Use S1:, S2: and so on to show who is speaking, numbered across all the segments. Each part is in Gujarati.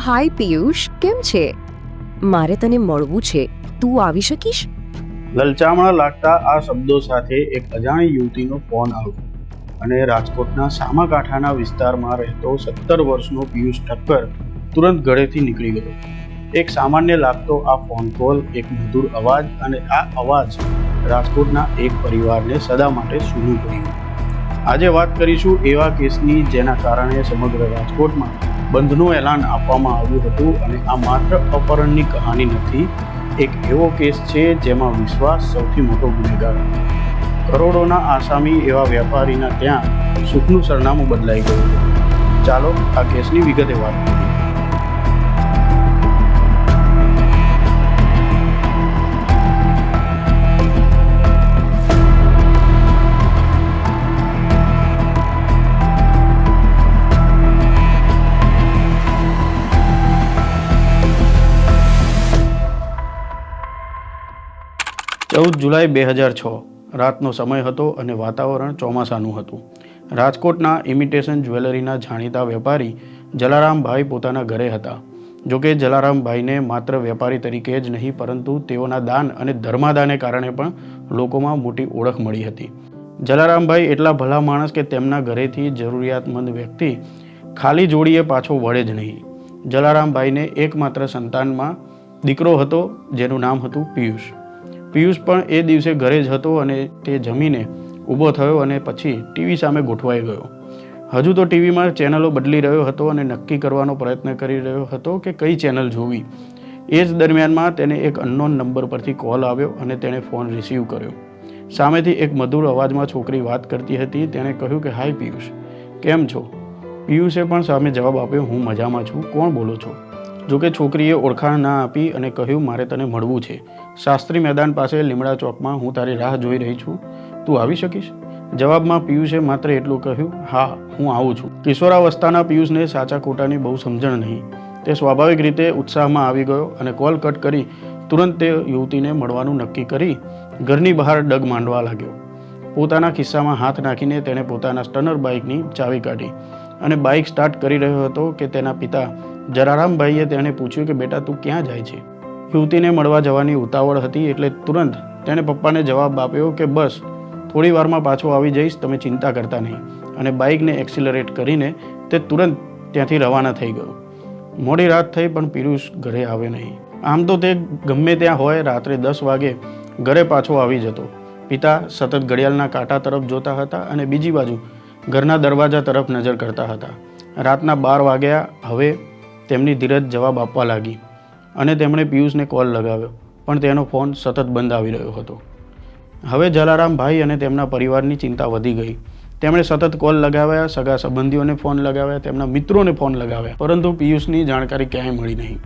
S1: હાય પિયુષ, કેમ છે? મારે તને મળવું છે, તું આવી શકીશ?
S2: લલચામણા લાગતા આ શબ્દો સાથે એક અજાણી યુવતીનો ફોન આવ્યો અને રાજકોટના સામાકાંઠાના વિસ્તારમાં રહેતો 17 વર્ષનો પિયુષ ઠક્કર તુરંત ઘરેથી નીકળી ગયો. એક સામાન્ય લાગતો આ ફોન કોલ, એક મધુર અવાજ, અને આ અવાજ રાજકોટના એક પરિવારને સદા માટે સૂનું કર્યું. આજે વાત કરીશું એવા કેસની જેના કારણે સમગ્ર રાજકોટમાં બંધનું એલાન આપવામાં આવ્યું હતું. અને આ માત્ર અપહરણની કહાની નથી, એક એવો કેસ છે જેમાં વિશ્વાસ સૌથી મોટો ગુનેગાર હતો. કરોડોના આસામી એવા વેપારીના ત્યાં સુખનું સરનામું બદલાઈ ગયું હતું. ચાલો આ કેસની વિગતે વાત કરીએ. જુલાઈ 2006 રાતનો સમય હતો અને વાતાવરણ ચોમાસાનું હતું. રાજકોટના ઇમિટેશન જ્વેલરીના જાણીતા વેપારી જલારામભાઈ પોતાના ઘરે હતા. જોકે જલારામભાઈને માત્ર વેપારી તરીકે જ નહીં, પરંતુ તેઓના દાન અને ધર્માદાને કારણે પણ લોકોમાં મોટી ઓળખ મળી હતી. જલારામભાઈ એટલા ભલા માણસ કે તેમના ઘરેથી જરૂરિયાતમંદ વ્યક્તિ ખાલી જોડીએ પાછો વળે જ નહીં. જલારામભાઈને એકમાત્ર સંતાનમાં દીકરો હતો જેનું નામ હતું પિયુષ. પિયુષ પણ એ દિવસે ઘરે જ હતો અને તે જમીને ઊભો થયો અને પછી ટીવી સામે ગોઠવાઈ ગયો. હજુ તો ટીવીમાં ચેનલો બદલી રહ્યો હતો અને નક્કી કરવાનો પ્રયત્ન કરી રહ્યો હતો કે કઈ ચેનલ જોવી. એ જ દરમિયાનમાં તેને એક અનનોન નંબર પરથી કોલ આવ્યો અને તેણે ફોન રિસીવ કર્યો. સામેથી એક મધુર અવાજમાં છોકરી વાત કરતી હતી. તેણે કહ્યું કે હાય પિયુષ, કેમ છો? પિયુષે પણ સામે જવાબ આપ્યો, હું મજામાં છું, કોણ બોલો છો? જોકે છોકરીએ ઓળખાણ ના આપી અને કહ્યું, મારે તને મળવું છે, શાસ્ત્રી મેદાન પાસે લીમડા ચોકમાં, હું તારી રાહ જોઈ રહી છું, તું આવી શકીશ? જવાબમાં પિયુષે માત્ર એટલું કહ્યું, હા હું આવું છું. કિશોરાવસ્થાના પિયુષને સાચા ખોટાની બહુ સમજણ નહીં. તે સ્વાભાવિક રીતે ઉત્સાહમાં આવી ગયો અને કોલ કટ કરી તુરંત તે યુવતીને મળવાનું નક્કી કરી ઘરની બહાર ડગ માંડવા લાગ્યો. પોતાના ખિસ્સામાં હાથ નાખીને તેણે પોતાના સ્ટનર બાઇકની ચાવી કાઢી અને બાઇક સ્ટાર્ટ કરી રહ્યો હતો કે તેના પિતા જલારામભાઈએ તેણે પૂછ્યું કે બેટા તું ક્યાં જાય છે? યુવતીને મળવા જવાની ઉતાવળ હતી એટલે તુરંત તેણે પપ્પાને જવાબ આપ્યો કે બસ થોડી વારમાં પાછો આવી જઈશ, તમે ચિંતા કરતા નહીં. અને બાઇકને એક્સિલરેટ કરીને તે તુરંત ત્યાંથી રવાના થઈ ગયો. મોડી રાત થઈ પણ પિયુષ ઘરે આવે નહીં. આમ તો તે ગમે ત્યાં હોય રાત્રે 10 વાગે ઘરે પાછો આવી જતો. પિતા સતત ઘડિયાળના કાંટા તરફ જોતા હતા અને બીજી બાજુ ઘરના દરવાજા તરફ નજર કરતા હતા. રાતના 12 વાગ્યા. હવે તેમની ધીરજ જવાબ આપવા લાગી અને તેમણે પિયુષને કોલ લગાવ્યો, પણ તેનો ફોન સતત બંધ આવી રહ્યો હતો. હવે જલારામભાઈ અને તેમના પરિવારની ચિંતા વધી ગઈ. તેમણે સતત કોલ લગાવ્યા, સગા સંબંધીઓને ફોન લગાવ્યા, તેમના મિત્રોને ફોન લગાવ્યા, પરંતુ પિયુષની જાણકારી ક્યાંય મળી નહીં.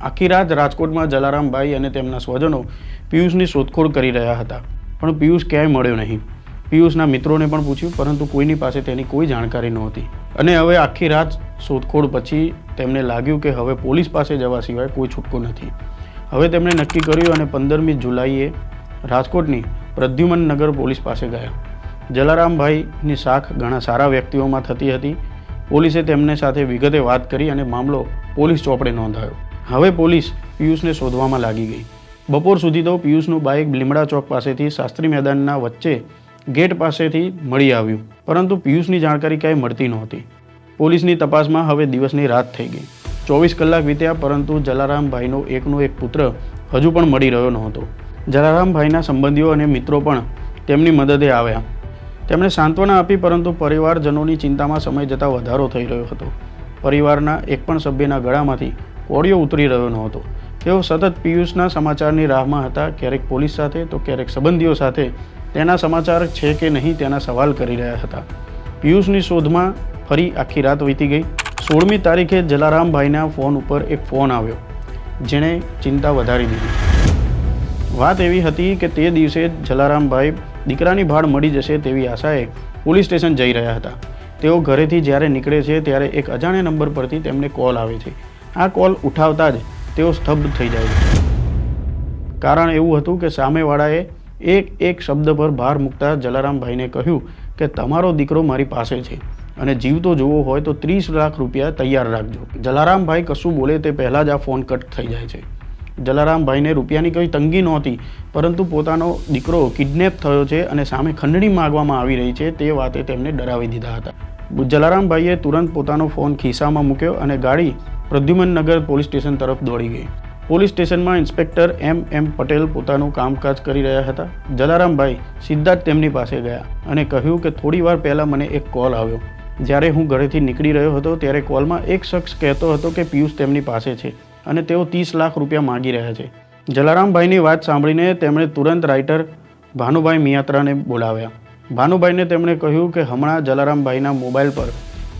S2: આખી રાત રાજકોટમાં જલારામભાઈ અને તેમના સ્વજનો પિયુષની શોધખોળ કરી રહ્યા હતા, પણ પિયુષ ક્યાંય મળ્યો નહીં. પિયુષના મિત્રોને પણ પૂછ્યું, પરંતુ કોઈની પાસે તેની કોઈ જાણકારી નહોતી. અને હવે આખી રાત શોધખોળ પછી તેમને લાગ્યું કે હવે પોલીસ પાસે જવા સિવાય કોઈ છૂટકો નથી. હવે તેમણે નક્કી કર્યું અને 15મી જુલાઈએ રાજકોટની પ્રદ્યુમન નગર પોલીસ પાસે ગયા. જલારામભાઈની શાખ ઘણા સારા વ્યક્તિઓમાં થતી હતી. પોલીસે તેમને સાથે વિગતે વાત કરી અને મામલો પોલીસ ચોપડે નોંધાયો. હવે પોલીસ પિયુષને શોધવામાં લાગી ગઈ. બપોર સુધી તો પિયુષનું બાઇક લીમડા ચોક પાસેથી શાસ્ત્રી મેદાનના વચ્ચે ગેટ પાસેથી મળી આવ્યું, પરંતુ પિયુષની જાણકારી ક્યાંય મળતી નહોતી. પોલીસની તપાસમાં હવે દિવસની રાત થઈ ગઈ. 24 કલાક વીત્યા, પરંતુ જલારામભાઈનો એકનો એક પુત્ર હજુ પણ મળી રહ્યો નહોતો. જલારામભાઈના સંબંધીઓ અને મિત્રો પણ તેમની મદદે આવ્યા. તેમણે સાંત્વના આપી, પરંતુ પરિવારજનોની ચિંતામાં સમય જતાં વધારો થઈ રહ્યો હતો. પરિવારના એક પણ સભ્યના ગળામાંથી કોળિયો ઉતરી રહ્યો નહોતો. તેઓ સતત પિયુષના સમાચારની રાહમાં હતા. ક્યારેક પોલીસ સાથે તો ક્યારેક સંબંધીઓ સાથે તેના સમાચાર છે કે નહીં તેના સવાલ કરી રહ્યા હતા. પિયુષની શોધમાં ફરી આખી રાત વીતી ગઈ. 16મી તારીખે જલારામભાઈના ફોન ઉપર એક ફોન આવ્યો, જેણે ચિંતા વધારી દીધી. વાત એવી હતી કે તે દિવસે જલારામભાઈ દીકરાની ભાળ મળી જશે તેવી આશાએ પોલીસ સ્ટેશન જઈ રહ્યા હતા. તેઓ ઘરેથી જ્યારે નીકળે છે ત્યારે એક અજાણ્યા નંબર પરથી તેમને કોલ આવે છે. આ કોલ ઉઠાવતા જ તેઓ સ્તબ્ધ થઈ જાય છે. કારણ એવું હતું કે સામેવાળાએ એક શબ્દ પર ભાર મૂકતા જલારામભાઈને કહ્યું કે તમારો દીકરો મારી પાસે છે. અને જીવતો જોવો હોય તો 30 લાખ રૂપિયા તૈયાર રાખજો. જલારામભાઈ કશું બોલે તે પહેલાં જ આ ફોન કટ થઈ જાય છે. જલારામભાઈને રૂપિયાની કોઈ તંગી નહોતી, પરંતુ પોતાનો દીકરો કિડનેપ થયો છે અને સામે ખંડણી માગવામાં આવી રહી છે તે વાતે તેમને ડરાવી દીધા હતા. જલારામભાઈએ તુરંત પોતાનો ફોન ખિસ્સામાં મૂક્યો અને ગાડી પ્રદ્યુમનનગર પોલીસ સ્ટેશન તરફ દોડી ગઈ. પોલીસ સ્ટેશનમાં ઇન્સ્પેક્ટર એમ પટેલ પોતાનું કામકાજ કરી રહ્યા હતા. જલારામભાઈ સીધા જ તેમની પાસે ગયા અને કહ્યું કે થોડી વાર પહેલાં મને એક કોલ આવ્યો. જ્યારે હું ઘરેથી નીકળી રહ્યો હતો ત્યારે કોલમાં એક શખ્સ કહેતો હતો કે પિયુષ તેમની પાસે છે અને તેઓ 30 લાખ રૂપિયા માગી રહ્યા છે. જલારામભાઈની વાત સાંભળીને તેમણે તુરંત રાઇટર ભાનુભાઈ મિયાત્રાને બોલાવ્યા. ભાનુભાઈને તેમણે કહ્યું કે હમણાં જલારામભાઈના મોબાઈલ પર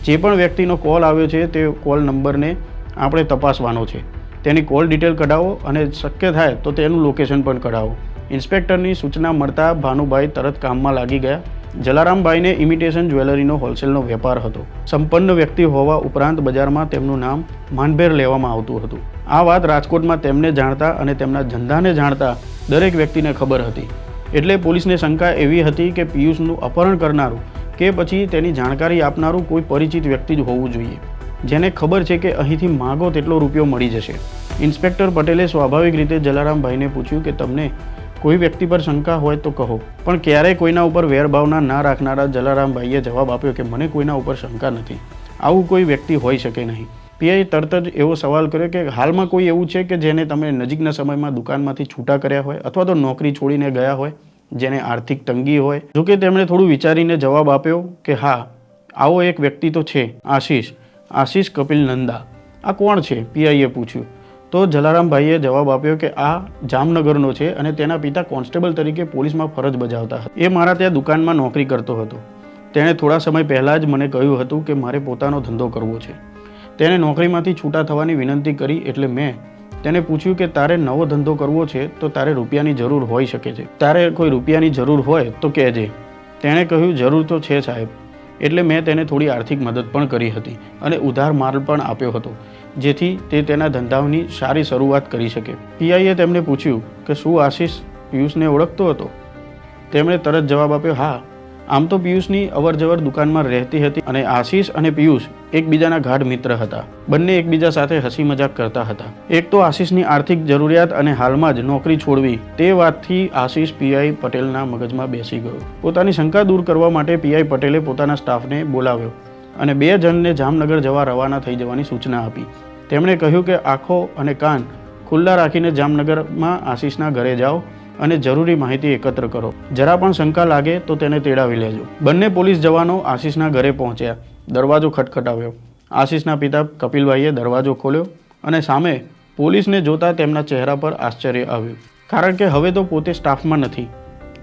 S2: જે પણ વ્યક્તિનો કોલ આવ્યો છે તે કોલ નંબરને આપણે તપાસવાનો છે. તેની કોલ ડિટેલ કઢાવો અને શક્ય થાય તો તેનું લોકેશન પણ કઢાવો. ઇન્સ્પેક્ટરની સૂચના મળતા ભાનુભાઈ તરત કામમાં લાગી ગયા. જલારામભાઈને ઇમિટેશન જ્વેલરીનો હોલસેલનો વેપાર હતો. સંપન્ન વ્યક્તિ હોવા ઉપરાંત બજારમાં તેમનું નામ માનભેર લેવામાં આવતું હતું. આ વાત રાજકોટમાં તેમને જાણતા અને તેમના ધંધાને જાણતા દરેક વ્યક્તિને ખબર હતી. એટલે પોલીસને શંકા એવી હતી કે પિયુષનું અપહરણ કરનારું કે પછી તેની જાણકારી આપનારું કોઈ પરિચિત વ્યક્તિ જ હોવું જોઈએ, જેને ખબર છે કે અહીંથી માગો તેટલો રૂપિયો મળી જશે. ઇન્સ્પેક્ટર પટેલે સ્વાભાવિક રીતે જલારામભાઈને પૂછ્યું કે તમને કોઈ વ્યક્તિ પર શંકા હોય તો કહો. પણ ક્યારેય કોઈના ઉપર વેરભાવના ના રાખનારા જલારામભાઈએ જવાબ આપ્યો કે મને કોઈના ઉપર શંકા નથી, આવું કોઈ વ્યક્તિ હોઈ શકે નહીં. પીઆઈ તરત જ એવો સવાલ કર્યો કે હાલમાં કોઈ એવું છે કે જેને તમે નજીકના સમયમાં દુકાનમાંથી છૂટા કર્યા હોય અથવા તો નોકરી છોડીને ગયા હોય, જેને આર્થિક તંગી હોય? જોકે તેમણે થોડું વિચારીને જવાબ આપ્યો કે હા, આવો એક વ્યક્તિ તો છે, આશીષ કપિલ નંદા. આ કોણ છે? પીઆઈએ પૂછ્યું. તો જલારામભાઈએ જવાબ આપ્યો કે આ જામનગરનો છે અને તેના પિતા કોન્સ્ટેબલ તરીકે પોલીસમાં ફરજ બજાવતા હતા. એ મારા ત્યાં દુકાનમાં નોકરી કરતો હતો. તેણે થોડા સમય પહેલાં જ મને કહ્યું હતું કે મારે પોતાનો ધંધો કરવો છે. તેણે નોકરીમાંથી છૂટા થવાની વિનંતી કરી એટલે મેં તેને પૂછ્યું કે તારે નવો ધંધો કરવો છે તો તારે રૂપિયાની જરૂર હોઈ શકે છે. તારે કોઈ રૂપિયાની જરૂર હોય તો કહેજે. તેણે કહ્યું જરૂર તો છે સાહેબ. એટલે મેં તેને થોડી આર્થિક મદદ પણ કરી હતી અને ઉધાર માલ પણ આપ્યો હતો, જેથી તે તેના ધંધાની સારી શરૂઆત કરી શકે. પીઆઈએ તેમને પૂછ્યું કે શું આશીષ પિયુષને ઓળખતો હતો? તેમણે તરત જવાબ આપ્યો હા. આમ તો પિયુષની અવરજવર દુકાનમાં રહેતી હતી અને આશીષ અને પિયુષ એકબીજાના ગાઢ મિત્ર હતા. બંને એકબીજા સાથે હસી મજાક કરતા હતા. એક તો આશીષની આર્થિક જરૂરિયાત અને હાલમાં જ નોકરી છોડવી, તે વાતથી આશીષ પીઆઈ પટેલના મગજમાં બેસી ગયો. પોતાની શંકા દૂર કરવા માટે પીઆઈ પટેલે પોતાના સ્ટાફને બોલાવ્યો અને 2 જણને જામનગર જવા રવાના થઈ જવાની સૂચના આપી. તેમણે કહ્યું કે આંખો અને કાન ખુલ્લા રાખીને જામનગરમાં આશીષના ઘરે જાઓ અને જરૂરી માહિતી એકત્ર કરો. જરા પણ શંકા લાગે તો તેને તેડાવી લેજો. બંને પોલીસ જવાનો આશીષના ઘરે પહોંચ્યા. દરવાજો ખટખટાવ્યો. આશીષના પિતા કપિલભાઈએ દરવાજો ખોલ્યો અને સામે પોલીસને જોતા તેમના ચહેરા પર આશ્ચર્ય આવ્યું, કારણ કે હવે તો પોતે સ્ટાફમાં નથી,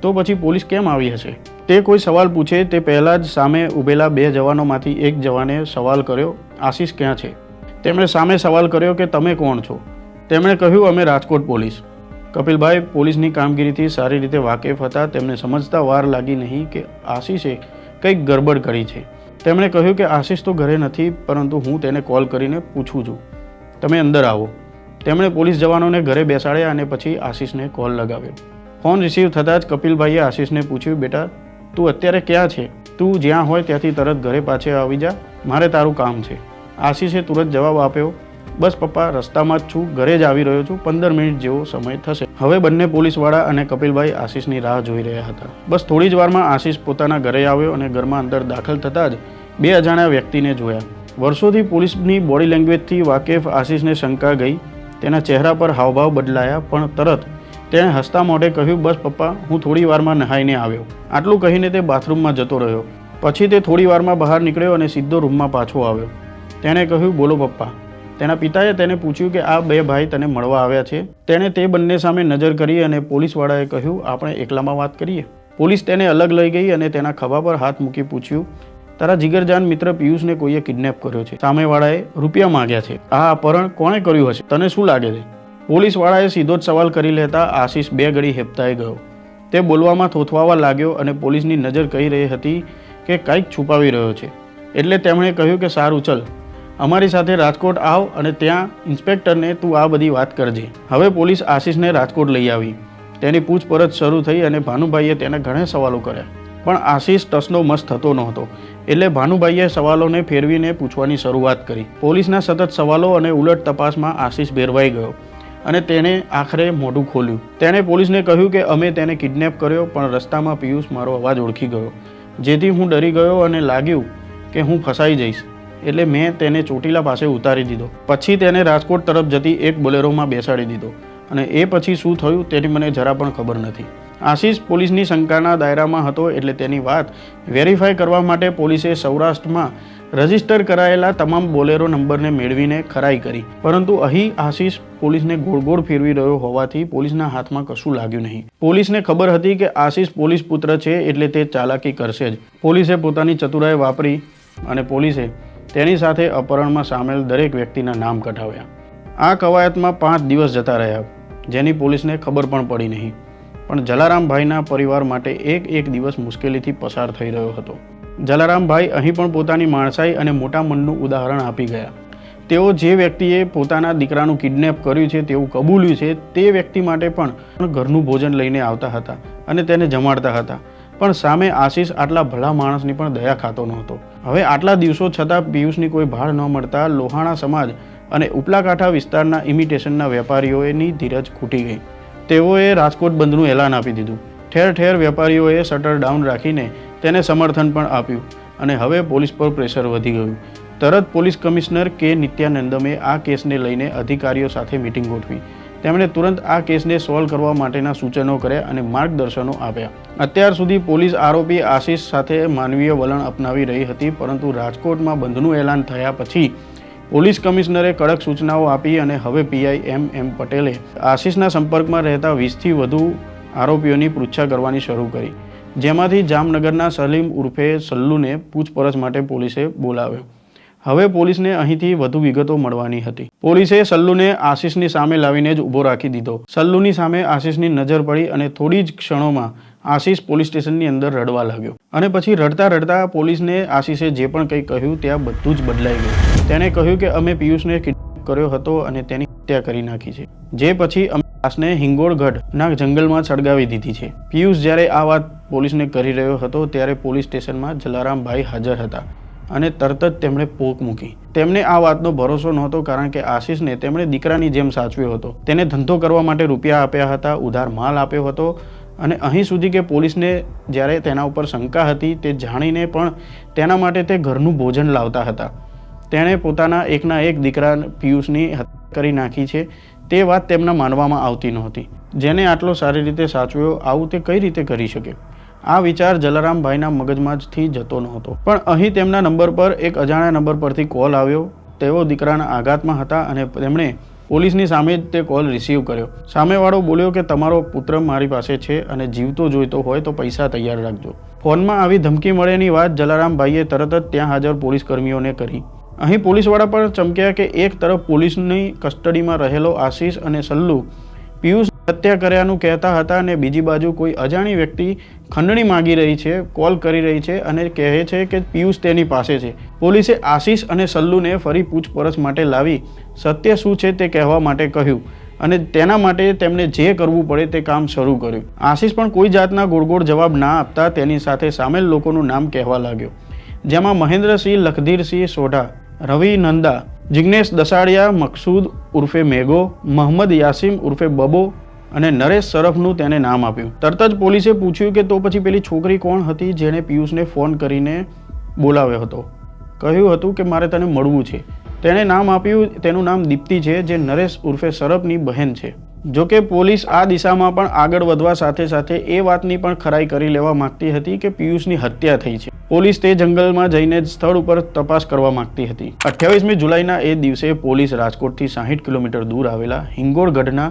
S2: તો પછી પોલીસ કેમ આવી હશે? તે કોઈ સવાલ પૂછે તે પહેલાં જ સામે ઊભેલા 2 જવાનોમાંથી એક જવાને સવાલ કર્યો, આશીષ ક્યાં છે? તેમણે સામે સવાલ કર્યો કે તમે કોણ છો? તેમણે કહ્યું અમે રાજકોટ પોલીસ. કપિલભાઈ પોલીસની કામગીરીથી સારી રીતે વાકેફ હતા. તેમને સમજતા વાર લાગી નહીં કે આશીષે કંઈક ગડબડ કરી છે. તેમણે કહ્યું કે આશીષ તો ઘરે નથી, પરંતુ હું તેને કોલ કરીને પૂછું છું, તમે અંદર આવો. તેમણે પોલીસ જવાનોને ઘરે બેસાડ્યા અને પછી આશીષને કોલ લગાવ્યો. ફોન રિસીવ થતાં જ કપિલભાઈએ આશીષને પૂછ્યું, બેટા તું અત્યારે ક્યાં છે? તું જ્યાં હોય ત્યાંથી તરત ઘરે પાછે આવી જા, મારે તારું કામ છે. આશીષે તુરંત જવાબ આપ્યો, બસ પપ્પા, રસ્તામાં જ છું, ઘરે જ આવી રહ્યો છું, 15 મિનિટ જેવો સમય થશે. હવે બંને પોલીસવાળા અને કપિલભાઈ આશીષની રાહ જોઈ રહ્યા હતા. બસ થોડી જ વારમાં આશીષ પોતાના ઘરે આવ્યો અને ઘરમાં અંદર દાખલ થતાં જ 2 અજાણ્યા વ્યક્તિને જોયા. વર્ષોથી પોલીસની બોડી લેંગ્વેજથી વાકેફ આશીષને શંકા ગઈ. તેના ચહેરા પર હાવભાવ બદલાયા, પણ તરત તેણે હસતા મોઢે કહ્યું, બસ પપ્પા, હું થોડી વારમાં નહાઈને આવ્યો. આટલું કહીને તે બાથરૂમમાં જતો રહ્યો. પછી તે થોડી વારમાં બહાર નીકળ્યો અને સીધો રૂમમાં પાછો આવ્યો. તેણે કહ્યું, બોલો પપ્પા. તેના પિતાએ તેને પૂછ્યું કે આ 2 ભાઈ તને મળવા આવ્યા છે. તેણે તે બંને સામે નજર કરી અને પોલીસવાળાએ કહ્યું, આપણે એકલામાં વાત કરીએ. પોલીસ તેને અલગ લઈ ગઈ અને તેના ખભા પર હાથ મૂકી પૂછ્યું, તારા જીગરજાન મિત્ર પિયુષને કોઈએ કિડનેપ કર્યો છે. સામેવાળાએ રૂપિયા માંગ્યા છે. આ અપહરણ કોણે કર્યું હશે? તને શું લાગે છે? પોલીસવાળાએ સીધો જ સવાલ કરી લેતા આશીષ 2 ઘડી હેપતાઈ ગયો. તે બોલવામાં થોથવાવા લાગ્યો અને પોલીસની નજર કહી રહી હતી કે કંઈક છુપાવી રહ્યો છે. એટલે તેમણે કહ્યું કે સારું, ચલ અમારી સાથે રાજકોટ આવ અને ત્યાં ઇન્સ્પેક્ટરને તું આ બધી વાત કરજે. હવે પોલીસ આશીષને રાજકોટ લઈ આવી. તેની પૂછપરછ શરૂ થઈ અને ભાનુભાઈએ તેને ઘણા સવાલો કર્યા. પણ આશીષ ટસનો મસ થતો નહોતો. એટલે ભાનુભાઈએ સવાલોને ફેરવીને પૂછવાની શરૂઆત કરી. પોલીસના સતત સવાલો અને ઉલટ તપાસમાં આશીષ ભેરવાઈ ગયો અને તેણે આખરે મોઢું ખોલ્યું. તેણે પોલીસને કહ્યું કે અમે તેને કિડનેપ કર્યો, પણ રસ્તામાં પિયુષ મારો અવાજ ઓળખી ગયો, જેથી હું ડરી ગયો અને લાગ્યું કે હું ફસાઈ જઈશ. એટલે મેં તેને ચોટીલા પાસે ઉતારી દીધો. પછી તેને રાજકોટ તરફ જતી એક બોલેરોમાં બેસાડી દીધો અને એ પછી શું થયું તેની મને જરા પણ ખબર નથી. આશીષ પોલીસની શંકાના દાયરામાં હતો, એટલે તેની વાત વેરીફાઈ કરવા માટે પોલીસે સૌરાષ્ટ્રમાં રજીસ્ટર કરાયેલા તમામ બોલેરો નંબરને મેળવીને ખરાઈ કરી. પરંતુ અહીં આશીષ પોલીસને ગોળ ગોળ ફેરવી રહ્યો હોવાથી પોલીસના હાથમાં કશું લાગ્યું નહીં. પોલીસને ખબર હતી કે આશીષ પોલીસ પુત્ર છે, એટલે તે ચાલાકી કરશે જ. પોલીસે પોતાની ચતુરાઈ વાપરી અને પોલીસે તેની સાથે અપહરણમાં સામેલ દરેક વ્યક્તિના નામ કઢાવ્યા. આ કવાયતમાં 5 દિવસ જતા રહ્યા, જેની પોલીસને ખબર પણ પડી નહીં. પણ જલારામભાઈના પરિવાર માટે એક દિવસ મુશ્કેલીથી પસાર થઈ રહ્યો હતો. જલારામભાઈ અહીં પણ પોતાની માણસાઈ અને મોટા મનનું ઉદાહરણ આપી ગયા. તેઓ જે વ્યક્તિએ પોતાના દીકરાનું કિડનેપ કર્યું છે તેવું કબૂલ્યું છે, તે વ્યક્તિ માટે પણ ઘરનું ભોજન લઈને આવતા હતા અને તેને જમાડતા હતા. પણ સામે આશીષ આટલા ભલા માણસની પણ દયા ખાતો નહોતો. હવે આટલા દિવસો છતાં પિયુષની કોઈ ભાળ ન મળતા લોહાણા સમાજ અને ઉપલા કાંઠા વિસ્તારના ઇમિટેશનના વેપારીઓની ધીરજ ખૂટી ગઈ. તેઓએ રાજકોટ બંધનું એલાન આપી દીધું. ઠેર ઠેર વેપારીઓએ શટર ડાઉન રાખીને તેને સમર્થન પણ આપ્યું અને હવે પોલીસ પર પ્રેશર વધી ગયું. તરત પોલીસ કમિશનર કે નિત્યાનંદમે આ કેસને લઈને અધિકારીઓ સાથે મિટિંગ ગોઠવી. તેમણે તુરંત આ કેસને સોલ્વ કરવા માટેના સૂચનો કર્યા અને માર્ગદર્શનો આપ્યા. અત્યાર સુધી પોલીસ આરોપી આશીષ સાથે માનવીય વલણ અપનાવી રહી હતી, પરંતુ રાજકોટમાં બંધનું એલાન થયા પછી પોલીસ કમિશનરે કડક સૂચનાઓ આપી અને હવે પીઆઈ એમ પટેલે આશીષના સંપર્કમાં રહેતા 20થી વધુ આરોપીઓની પૃચ્છા કરવાની શરૂ કરી, જેમાંથી જામનગરના સલીમ ઉર્ફે સલ્લુને પૂછપરછ માટે પોલીસે બોલાવ્યો. હવે પોલીસને અહીંથી વધુ વિગતો મળવાની હતી. પોલીસે સલ્લુને આશીષની સામે લાવીને જ ઊભો રાખી દીધો. સલ્લુની સામે આશીષની નજર પડી અને થોડી જ ક્ષણોમાં આશીષ પોલીસ સ્ટેશનની અંદર રડવા લાગ્યો. અને પછી રડતા રડતા પોલીસને આશીષે જે પણ કંઈ કહ્યું ત્યાં બધું જ બદલાઈ ગયું. તેણે કહ્યું કે અમે પિયુષને કિડનેપ કર્યો હતો અને તેની હત્યા કરી નાખી છે, જે પછી અમે લાશને હિંગોળગઢના જંગલમાં સળગાવી દીધી છે. પિયુષ જ્યારે આ વાત પોલીસને કરી રહ્યો હતો ત્યારે પોલીસ સ્ટેશનમાં જલારામભાઈ હાજર હતા અને તરત જ તેમણે પોક મૂકી. તેમને આ વાતનો ભરોસો નહોતો, કારણ કે આશીષને તેમણે દીકરાની જેમ સાચવ્યો હતો. તેને ધંધો કરવા માટે રૂપિયા આપ્યા હતા, ઉધાર માલ આપ્યો હતો અને અહીં સુધી કે પોલીસને જ્યારે તેના ઉપર શંકા હતી તે જાણીને પણ તેના માટે તે ઘરનું ભોજન લાવતા હતા. તેણે પોતાના એકના એક દીકરા પિયુષની હત્યા કરી નાખી છે તે વાત તેમના માનવામાં આવતી નહોતી. જેને આટલો સારી રીતે સાચવ્યો, આવું તે કઈ રીતે કરી શકે? આ વિચાર જલારામભાઈના મગજમાંથી જતો નહોતો. પણ અહીં તેમના નંબર પર એક અજાણ્યા નંબર પરથી કોલ આવ્યો. તેઓ દીકરાના આઘાતમાં હતા અને તેમણે પોલીસની સામે જ તે કોલ રિસીવ કર્યો. સામેવાળો બોલ્યો કે તમારો પુત્ર મારી પાસે છે અને જીવતો જોઈતો હોય તો પૈસા તૈયાર રાખજો. ફોનમાં આવી ધમકી મળેની વાત જલારામભાઈએ તરત જ ત્યાં હાજર પોલીસ કર્મીઓને કરી. અહીં પોલીસવાળા પણ ચમક્યા કે એક તરફ પોલીસની કસ્ટડીમાં રહેલો આશીષ અને સલ્લુ પિયુષ હત્યા કર્યાનું કહેતા હતા અને બીજી બાજુ કોઈ અજાણી વ્યક્તિ ખંડણી માગી રહી છે, કોલ કરી રહી છે અને કહે છે કે પિયુષ તેની પાસે છે. પોલીસે આશીષ અને સલ્લુને ફરી પૂછપરછ માટે લાવી સત્ય શું છે તે કહેવા માટે કહ્યું અને તેના માટે તેમણે જે કરવું પડે તે કામ શરૂ કર્યું. આશીષ પણ કોઈ જાતના ગોળ જવાબ ના આપતા તેની સાથે સામેલ લોકોનું નામ કહેવા લાગ્યો, જેમાં મહેન્દ્રસિંહ લખધીરસિંહ સોઢા, રવિ નંદા, જિગ્નેશ દસાડિયા, મકસૂદ ઉર્ફે મેઘો, મોહમ્મદ યાસીમ ઉર્ફે બબો અને નરેશ સરફનું તેને નામ આપ્યું. તરત જ પોલીસે પૂછ્યું કે તો પછી પેલી છોકરી કોણ હતી જેણે પિયુષને ફોન કરીને બોલાવ્યો હતો? કહ્યું હતું કે મારે તને મળવું છે. તેણે નામ આપ્યું, તેનું નામ દીપ્તિ છે, જે નરેશ ઉર્ફે સરફની બહેન છે. જોકે પોલીસ આ દિશામાં પણ આગળ વધવા સાથે સાથે એ વાતની પણ ખરાઈ કરી લેવા માંગતી હતી કે પિયુષની હત્યા થઈ છે. પોલીસ તે જંગલમાં જઈને સ્થળ ઉપર તપાસ કરવા માંગતી હતી. 28મી જુલાઈના એ દિવસે પોલીસ રાજકોટથી 60 કિલોમીટર દૂર આવેલા હિંગોળગઢના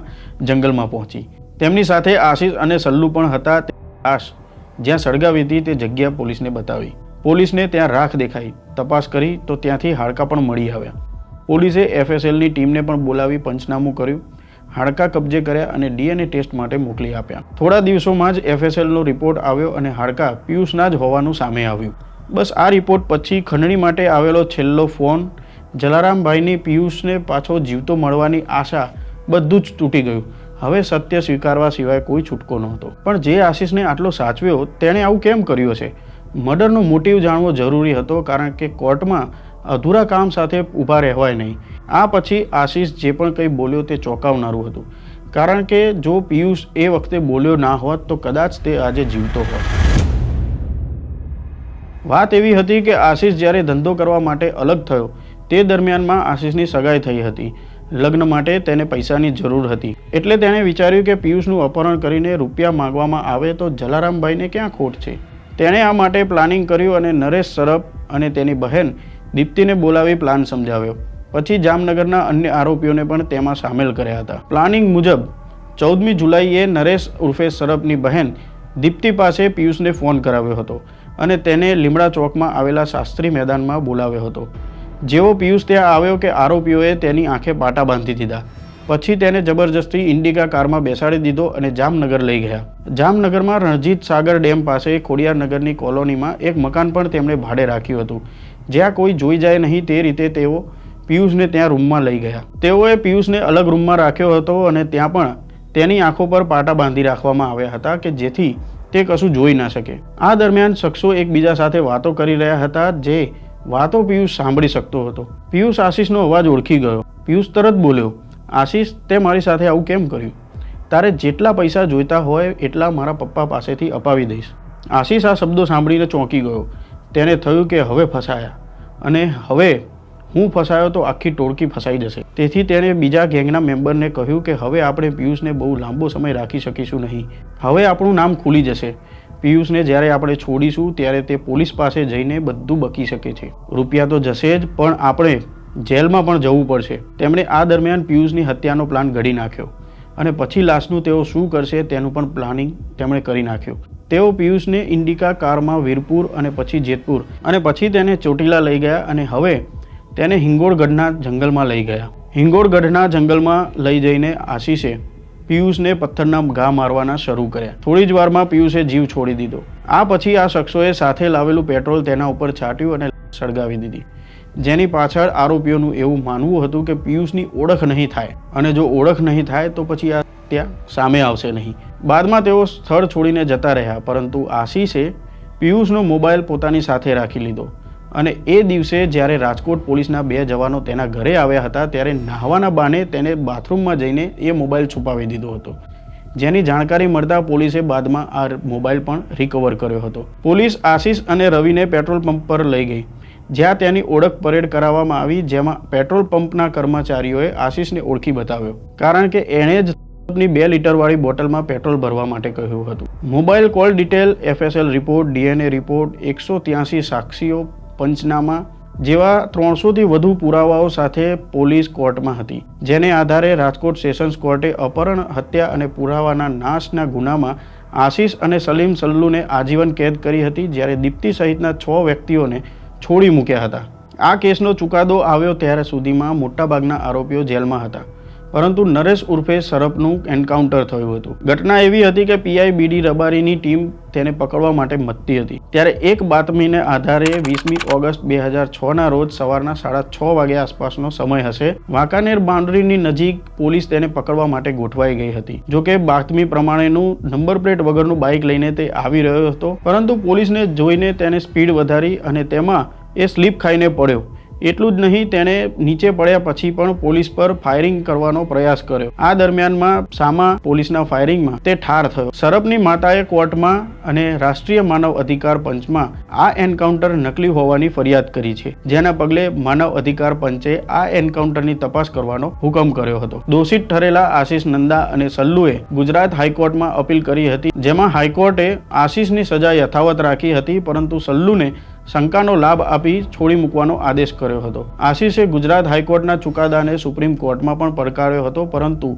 S2: જંગલમાં પહોંચી. તેમની સાથે આશીષ અને સલ્લુ પણ હતા. તે લાશ જ્યાં સળગાવી હતી તે જગ્યા પોલીસને બતાવી. પોલીસને ત્યાં રાખ દેખાઈ. તપાસ કરી તો ત્યાંથી હાડકાં પણ મળી આવ્યા. પોલીસે એફએસએલની ટીમને પણ બોલાવી પંચનામું કર્યું, હાડકાં કબજે કર્યા અને ડીએનએ ટેસ્ટ માટે મોકલી આપ્યા. થોડા દિવસોમાં જ એફએસએલનો રિપોર્ટ આવ્યો અને હાડકાં પિયુષના જ હોવાનું સામે આવ્યું. બસ આ રિપોર્ટ પછી ખંડણી માટે આવેલો છેલ્લો ફોન, જલારામભાઈની પિયુષને પાછો જીવતો મળવાની આશા, બધું જ તૂટી ગયું. હવે સત્ય સ્વીકારવા સિવાય કોઈ છૂટકો નહોતો. પણ જે આશીષને આટલો સાચવ્યો તેણે આવું કેમ કર્યું હશે? મર્ડરનો મોટિવ જાણવો જરૂરી હતો, કારણ કે કોર્ટમાં અધૂરા કામ સાથે ઊભા રહેવાય નહીં. આ પછી આશીષ જે પણ કંઈ બોલ્યો તે ચોંકાવનારું હતું, કારણ કે જો પિયુષ એ વખતે બોલ્યો ના હોત તો કદાચ તે આજે જીવતો હોત. વાત એવી હતી કે આશીષ જ્યારે ધંધો કરવા માટે અલગ થયો તે દરમિયાનમાં આશીષની સગાઈ થઈ હતી. લગ્ન માટે તેને પૈસાની જરૂર હતી, એટલે તેણે વિચાર્યું કે પિયુષનું અપહરણ કરીને રૂપિયા માંગવામાં આવે તો જલારામભાઈને ક્યાં ખોટ છે. તેણે આ માટે પ્લાનિંગ કર્યું અને નરેશ સરપ અને તેની બહેન દીપ્તિને બોલાવી પ્લાન સમજાવ્યો. પછી જામનગરના અન્ય આરોપીઓને પણ તેમાં સામેલ કર્યા હતા. પ્લાનિંગ મુજબ 14મી જુલાઈએ નરેશ ઉર્ફે સરપની બહેન દીપ્તિ પાસે પિયુષને ફોન કરાવ્યો હતો અને તેને લીમડા ચોકમાં આવેલા શાસ્ત્રી મેદાનમાં બોલાવ્યો હતો. જેવો પિયુષ ત્યાં આવ્યો કે આરોપીઓએ તેની આંખે પાટા બાંધી દીધા. પછી તેને જબરજસ્તી ઇન્ડિકા કારમાં બેસાડી દીધો અને જામનગર લઈ ગયા. જામનગરમાં રણજીત સાગર ડેમ પાસે ખોડિયારનગરની કોલોનીમાં એક મકાન પણ તેમણે ભાડે રાખ્યું હતું, જ્યાં કોઈ જોઈ જાય નહીં તે રીતે તેઓ પિયુષને ત્યાં રૂમમાં લઈ ગયા. તેઓએ પિયુષને અલગ રૂમમાં રાખ્યો હતો અને ત્યાં પણ તેની આંખો પર પાટા બાંધી રાખવામાં આવ્યા હતા કે જેથી તે કશું જોઈ ના શકે. આ દરમિયાન શખ્સો એકબીજા સાથે વાતો કરી રહ્યા હતા, જે વાતો પિયુષ સાંભળી શકતો હતો. પિયુષ આશીષનો અવાજ ઓળખી ગયો. પિયુષ તરત બોલ્યો, આશીષ, તે મારી સાથે આવું કેમ કર્યું? તારે જેટલા પૈસા જોઈતા હોય એટલા મારા પપ્પા પાસેથી અપાવી દઈશ. આશીષ આ શબ્દો સાંભળીને ચોંકી ગયો. તેને થયું કે હવે ફસાયા, અને હવે હું ફસાયો તો આખી ટોળકી ફસાઈ જશે. તેથી તેણે બીજા ગેંગના મેમ્બરને કહ્યું કે હવે આપણે પિયુષને બહુ લાંબો સમય રાખી શકીશું નહીં. હવે આપણું નામ ખુલી જશે. પિયુષને જ્યારે આપણે છોડીશું ત્યારે તે પોલીસ પાસે જઈને બધું બકી શકે છે. રૂપિયા તો જશે જ, પણ આપણે જેલમાં પણ જવું પડશે. તેમણે આ દરમિયાન પિયુષની હત્યાનો પ્લાન ઘડી નાખ્યો અને પછી લાશનું તેઓ શું કરશે તેનું પણ પ્લાનિંગ તેમણે કરી નાખ્યું. તેઓ પિયુષને ઇન્ડિકા કારમાં વીરપુર અને પછી જેતપુર અને પછી તેને ચોટીલા લઈ ગયા અને હવે તેને હિંગોળગઢના જંગલમાં લઈ ગયા. હિંગોળગઢના જંગલમાં લઈ જઈને આશીષે પિયુષને પથ્થરના ઘા મારવાના શરૂ કર્યા. થોડી જ વારમાં પિયુષે જીવ છોડી દીધો. આ પછી આ શખ્સોએ સાથે લાવેલું પેટ્રોલ તેના ઉપર છાંટ્યું અને સળગાવી દીધી, જેની પાછળ આરોપીઓનું એવું માનવું હતું કે પિયુષની ઓળખ નહીં થાય, અને જો ઓળખ નહીં થાય તો પછી આ ત્યાં સામે આવશે નહીં. બાદમાં તેઓ સ્થળ છોડીને જતા રહ્યા, પરંતુ આશીષે પિયુષનો મોબાઈલ પોતાની સાથે રાખી લીધો અને એ દિવસે જ્યારે રાજકોટ પોલીસના 2 જવાનો તેના ઘરે આવ્યા હતા ત્યારે નાહવાના બહાને તેને બાથરૂમમાં જઈને એ મોબાઈલ છુપાવી દીધો હતો, જેની જાણકારી મળતા પોલીસે બાદમાં આ મોબાઈલ પણ રિકવર કર્યો હતો. પોલીસ આશીષ અને રવિને પેટ્રોલ પંપ પર લઈ ગઈ, જ્યાં તેની ઓળખ પરેડ કરાવવામાં આવી, જેમાં પેટ્રોલ પંપના કર્મચારીઓએ આશીષને ઓળખી બતાવ્યો, કારણ કે એણે જ 2 લીટરવાળી બોટલમાં પેટ્રોલ ભરવા માટે કહ્યું હતું. Mobile call detail, FSL report, DNA report, 183 સાક્ષીઓ, પંચનામા જેવા 300થી વધુ પુરાવાઓ સાથે પોલીસ કોર્ટમાં હતી, જેને આધારે રાજકોટ સેશન્સ કોર્ટે અપહરણ, હત્યા અને પુરાવાના નાશના ગુનામાં આશીષ અને સલીમ સલ્લુને આજીવન કેદ કરી હતી, જ્યારે દીપ્તિ સહિતના 6 વ્યક્તિઓને છોડી મૂક્યા હતા. આ કેસનો ચુકાદો આવ્યો ત્યારે સુધીમાં મોટાભાગના આરોપીઓ જેલમાં હતા, પરંતુ નરેશ ઉર્ફે સરપનું એન્કાઉન્ટર થયું હતું. ઘટના એવી હતી કે PI BD રબારીની ટીમ તેને પકડવા માટે મથતી હતી, ત્યારે એક બાતમીને આધારે 20મી ઓગસ્ટ 2006ના રોજ સવારના 6:30 વાગ્યા આસપાસનો સમય હશે, વાંકાનેર બાઉન્ડ્રીની નજીક પોલીસ તેને પકડવા માટે ગોઠવાઈ ગઈ હતી. જોકે બાતમી પ્રમાણેનું નંબર પ્લેટ વગરનું બાઇક લઈને તે આવી રહ્યો હતો, પરંતુ પોલીસને જોઈને તેને સ્પીડ વધારી અને તેમાં એ સ્લીપ ખાઈને પડ્યો. એટલું જ નહીં, તેણે નીચે પડ્યા પછી પણ પોલીસ પર ફાયરિંગ કરવાનો પ્રયાસ કર્યો. આ દરમિયાનમાં સામા પોલીસના ફાયરિંગમાં તે ઠાર થયો. સરપની માતાએ કોર્ટમાં અને રાષ્ટ્રીય માનવ અધિકાર પંચમાં આ એન્કાઉન્ટર નકલી હોવાની ફરિયાદ કરી છે, જેના પગલે માનવ અધિકાર પંચે આ એન્કાઉન્ટરની તપાસ કરવાનો હુકમ કર્યો હતો. દોષિત ઠરેલા આશીષ નંદા અને સલ્લુએ ગુજરાત હાઈકોર્ટમાં અપીલ કરી હતી, જેમાં હાઈકોર્ટે આશીષની સજા યથાવત રાખી હતી, પરંતુ સલ્લુને શંકાનો લાભ આપી છોડી મૂકવાનો આદેશ કર્યો હતો. આશીષે ગુજરાત હાઈકોર્ટના ચુકાદાને સુપ્રીમ કોર્ટમાં પણ પડકાર્યો હતો, પરંતુ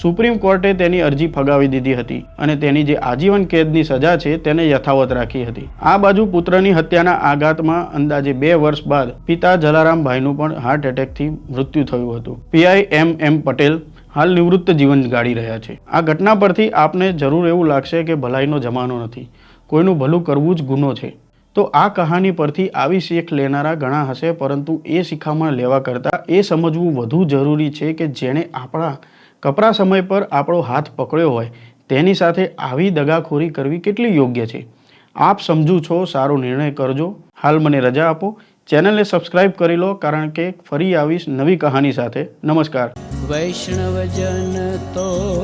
S2: સુપ્રીમ કોર્ટે તેની અરજી ફગાવી દીધી હતી અને તેની જે આજીવન કેદની સજા છે તેને યથાવત રાખી હતી. આ બાજુ પુત્રની હત્યાના આઘાતમાં અંદાજે 2 વર્ષ બાદ પિતા જલારામભાઈનું પણ હાર્ટ એટેકથી મૃત્યુ થયું હતું. PI MM પટેલ હાલ નિવૃત્ત જીવન ગાળી રહ્યા છે. આ ઘટના પરથી આપને જરૂર એવું લાગશે કે ભલાઈનો જમાનો નથી, કોઈનું ભલું કરવું જ ગુનો છે. તો આ કહાની પરથી આવી શીખ લેનારા ઘણા હશે, પરંતુ એ શિખામણ લેવા કરતાં એ સમજવું વધુ જરૂરી છે કે જેણે આપણા કપરા સમય પર આપણો હાથ પકડ્યો હોય તેની સાથે આવી દગાખોરી કરવી કેટલી યોગ્ય છે? આપ સમજુ છો, સારો નિર્ણય કરજો. હાલ મને રજા આપો. ચેનલને સબસ્ક્રાઇબ કરી લો, કારણ કે ફરી આવીશ નવી કહાની સાથે. નમસ્કાર.
S3: વૈષ્ણવજન તો